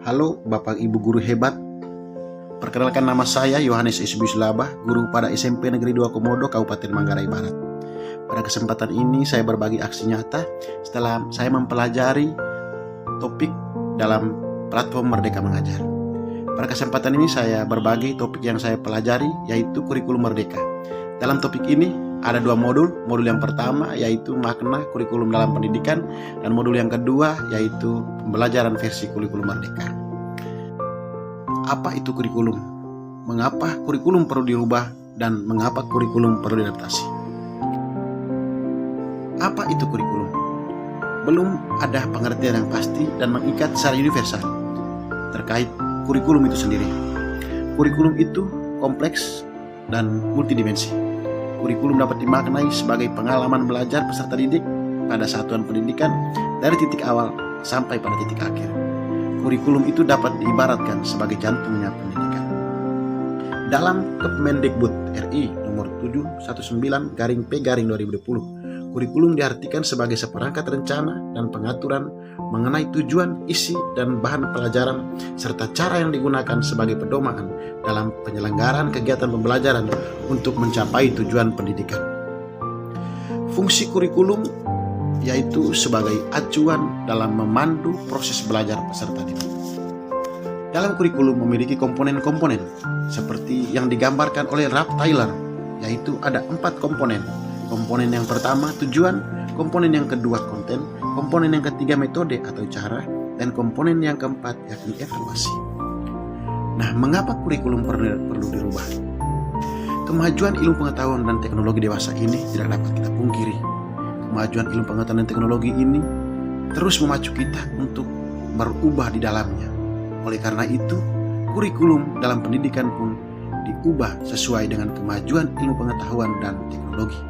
Halo Bapak Ibu guru hebat. Perkenalkan, nama saya Yohanes Esbius Labah, guru pada SMP Negeri 2 Komodo, Kabupaten Manggarai Barat. Pada kesempatan ini saya berbagi aksi nyata setelah saya mempelajari topik dalam platform Merdeka Mengajar. Pada kesempatan ini saya berbagi topik yang saya pelajari, yaitu kurikulum merdeka. Dalam topik ini ada dua modul. Modul yang pertama yaitu makna kurikulum dalam pendidikan, dan modul yang kedua yaitu pembelajaran versi kurikulum merdeka. Apa itu kurikulum? Mengapa kurikulum perlu dirubah dan mengapa kurikulum perlu diadaptasi? Apa itu kurikulum? Belum ada pengertian yang pasti dan mengikat secara universal terkait kurikulum itu sendiri. Kurikulum itu kompleks dan multidimensi. Kurikulum dapat dimaknai sebagai pengalaman belajar peserta didik pada satuan pendidikan dari titik awal sampai pada titik akhir. Kurikulum itu dapat diibaratkan sebagai jantungnya pendidikan. Dalam Kemendikbud RI nomor 719/P/2020, kurikulum diartikan sebagai seperangkat rencana dan pengaturan mengenai tujuan, isi, dan bahan pelajaran serta cara yang digunakan sebagai pedoman dalam penyelenggaraan kegiatan pembelajaran untuk mencapai tujuan pendidikan. Fungsi kurikulum yaitu sebagai acuan dalam memandu proses belajar peserta didik. Dalam kurikulum memiliki komponen-komponen seperti yang digambarkan oleh Ralph Tyler, yaitu ada 4 komponen. Komponen yang pertama tujuan, komponen yang kedua konten, komponen yang ketiga metode atau cara, dan komponen yang keempat yakni evaluasi. Nah, mengapa kurikulum perlu dirubah? Kemajuan ilmu pengetahuan dan teknologi dewasa ini tidak dapat kita pungkiri. Kemajuan ilmu pengetahuan dan teknologi ini terus memacu kita untuk berubah di dalamnya. Oleh karena itu, kurikulum dalam pendidikan pun diubah sesuai dengan kemajuan ilmu pengetahuan dan teknologi.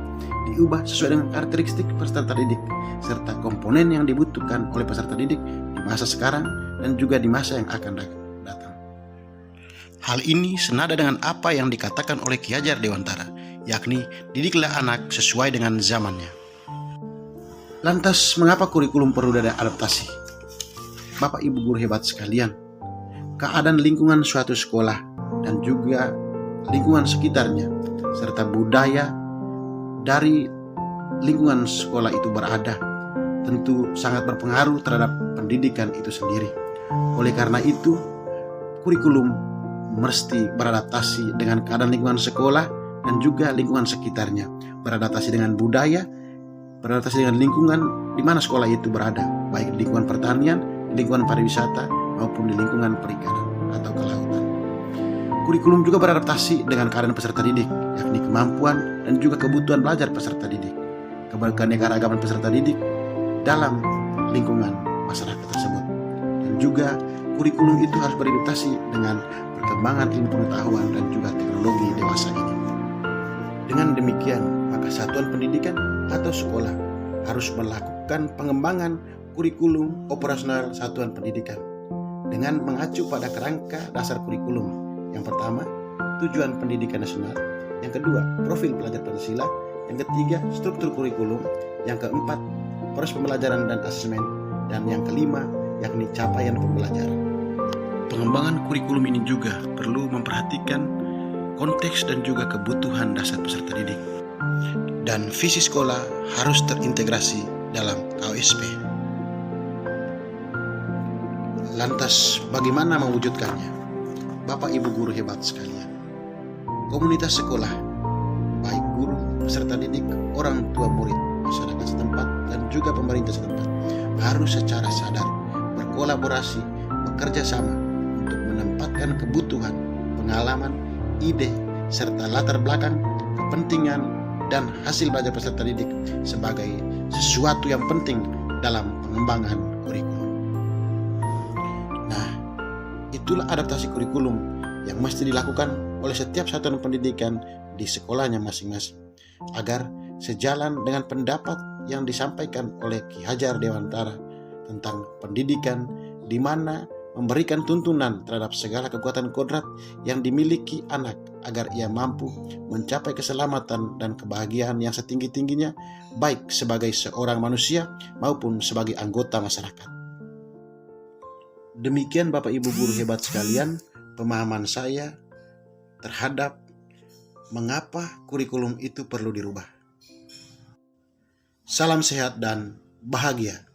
Diubah sesuai dengan karakteristik peserta didik serta komponen yang dibutuhkan oleh peserta didik di masa sekarang dan juga di masa yang akan datang. Hal ini senada dengan apa yang dikatakan oleh Ki Hajar Dewantara, yakni didiklah anak sesuai dengan zamannya. Lantas, mengapa kurikulum perlu diadaptasi? Bapak Ibu guru hebat sekalian, keadaan lingkungan suatu sekolah dan juga lingkungan sekitarnya serta budaya dari lingkungan sekolah itu berada tentu sangat berpengaruh terhadap pendidikan itu sendiri. Oleh karena itu, kurikulum mesti beradaptasi dengan keadaan lingkungan sekolah dan juga lingkungan sekitarnya, beradaptasi dengan budaya, beradaptasi dengan lingkungan di mana sekolah itu berada, baik di lingkungan pertanian, di lingkungan pariwisata, maupun di lingkungan perikanan atau kelautan. Kurikulum juga beradaptasi dengan keadaan peserta didik, yakni kemampuan dan juga kebutuhan belajar peserta didik, keanekaragaman peserta didik dalam lingkungan masyarakat tersebut. Dan juga kurikulum itu harus beradaptasi dengan perkembangan ilmu pengetahuan dan juga teknologi dewasa ini. Dengan demikian, maka satuan pendidikan atau sekolah harus melakukan pengembangan kurikulum operasional satuan pendidikan dengan mengacu pada kerangka dasar kurikulum. Yang pertama, tujuan pendidikan nasional. Yang kedua, profil pelajar Pancasila. Yang ketiga, struktur kurikulum. Yang keempat, proses pembelajaran dan asesmen. Dan yang kelima, yakni capaian pembelajaran. Pengembangan kurikulum ini juga perlu memperhatikan konteks dan juga kebutuhan dasar peserta didik. Dan visi sekolah harus terintegrasi dalam KOSP. Lantas, bagaimana mewujudkannya? Bapak Ibu guru hebat sekalian, komunitas sekolah, baik guru, peserta didik, orang tua murid, masyarakat setempat, dan juga pemerintah setempat harus secara sadar berkolaborasi, bekerja sama untuk menempatkan kebutuhan, pengalaman, ide, serta latar belakang, kepentingan, dan hasil belajar peserta didik sebagai sesuatu yang penting dalam pengembangan kurikulum. Nah, itulah adaptasi kurikulum yang mesti dilakukan oleh setiap satuan pendidikan di sekolahnya masing-masing agar sejalan dengan pendapat yang disampaikan oleh Ki Hajar Dewantara tentang pendidikan, di mana memberikan tuntunan terhadap segala kekuatan kodrat yang dimiliki anak agar ia mampu mencapai keselamatan dan kebahagiaan yang setinggi-tingginya, baik sebagai seorang manusia maupun sebagai anggota masyarakat. Demikian Bapak Ibu guru hebat sekalian, pemahaman saya terhadap mengapa kurikulum itu perlu dirubah. Salam sehat dan bahagia.